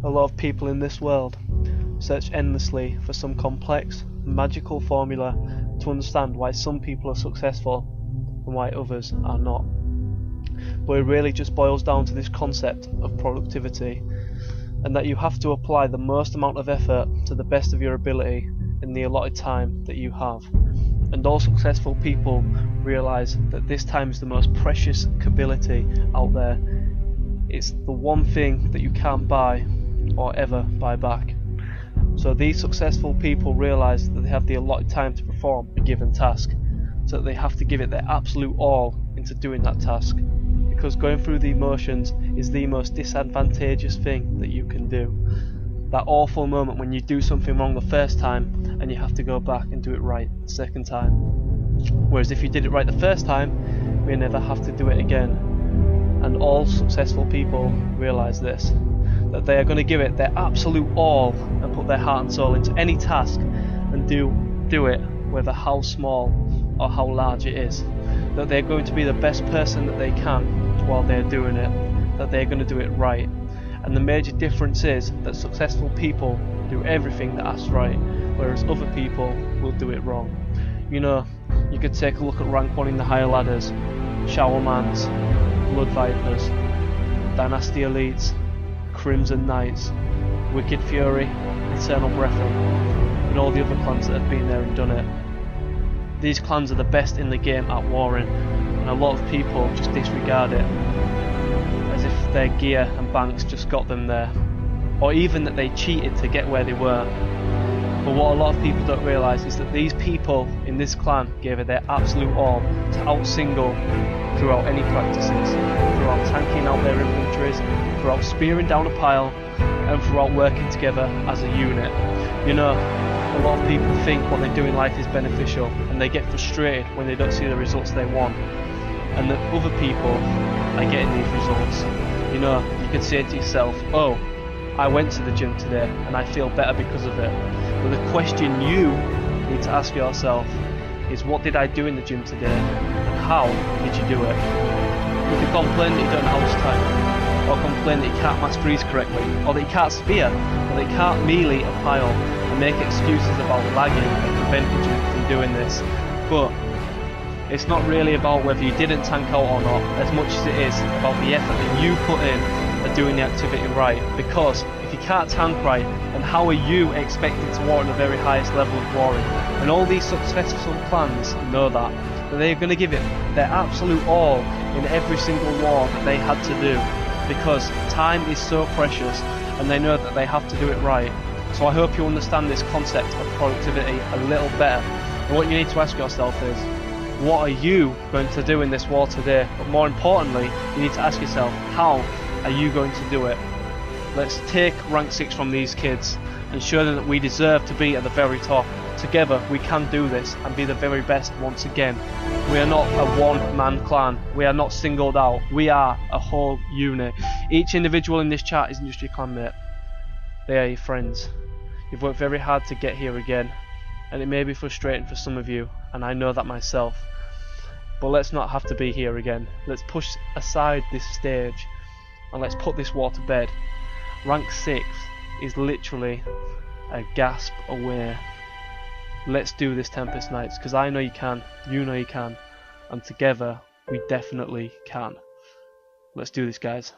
A lot of people in this world search endlessly for some complex, magical formula to understand why some people are successful and why others are not. But it really just boils down to this concept of productivity, and that you have to apply the most amount of effort to the best of your ability in the allotted time that you have. And all successful people realise that this time is the most precious ability out there. It's the one thing that you can't buy or ever buy back. So these successful people realise that they have the allotted time to perform a given task, so that they have to give it their absolute all into doing that task, because going through the emotions is the most disadvantageous thing that you can do. That awful moment when you do something wrong the first time and you have to go back and do it right the second time. Whereas if you did it right the first time, you never have to do it again. And all successful people realise this, that they are going to give it their absolute all and put their heart and soul into any task and do it, whether how small or how large it is. That they're going to be the best person that they can while they're doing it, that they're going to do it right. And the major difference is that successful people do everything that asked right, whereas other people will do it wrong. You know, you could take a look at rank 1 in the higher ladders, Showermans, Blood Vipers, Dynasty Elites, Crimson Knights, Wicked Fury, Eternal Brethren, and all the other clans that have been there and done it. These clans are the best in the game at warring, and a lot of people just disregard it, as if their gear and banks just got them there, or even that they cheated to get where they were. But what a lot of people don't realise is that these people in this clan gave it their absolute all to out-single throughout any practices, throughout tanking out their inventories, throughout spearing down a pile, and throughout working together as a unit. You know, a lot of people think what they do in life is beneficial, and they get frustrated when they don't see the results they want, and that other people are getting these results. You know, you can say to yourself, oh, I went to the gym today and I feel better because of it. But the question you need to ask yourself is, what did I do in the gym today, and how did you do it? You can complain that you don't know how to tank, or complain that you can't mass freeze correctly, or that you can't spear, or that you can't melee a pile, and make excuses about lagging and preventing you from doing this. But it's not really about whether you didn't tank out or not, as much as it is about the effort that you put in at doing the activity right. Because if you can't tank right, then how are you expected to war at the very highest level of warring? And all these successful clans know that they're going to give it their absolute all in every single war that they had to do, because time is so precious and they know that they have to do it right. So I hope you understand this concept of productivity a little better. And what you need to ask yourself is, what are you going to do in this war today? But more importantly, you need to ask yourself, how are you going to do it? Let's take rank 6 from these kids and show them that we deserve to be at the very top. Together we can do this and be the very best once again. We are not a one-man clan. We are not singled out. We are a whole unit. Each individual in this chat isn't just your clanmate. They are your friends. You've worked very hard to get here again, and it may be frustrating for some of you, and I know that myself. But let's not have to be here again. Let's push aside this stage and let's put this war to bed. Rank 6 is literally a gasp away. Let's do this, Tempest Knights, because I know you can, you know you can, and together we definitely can. Let's do this, guys.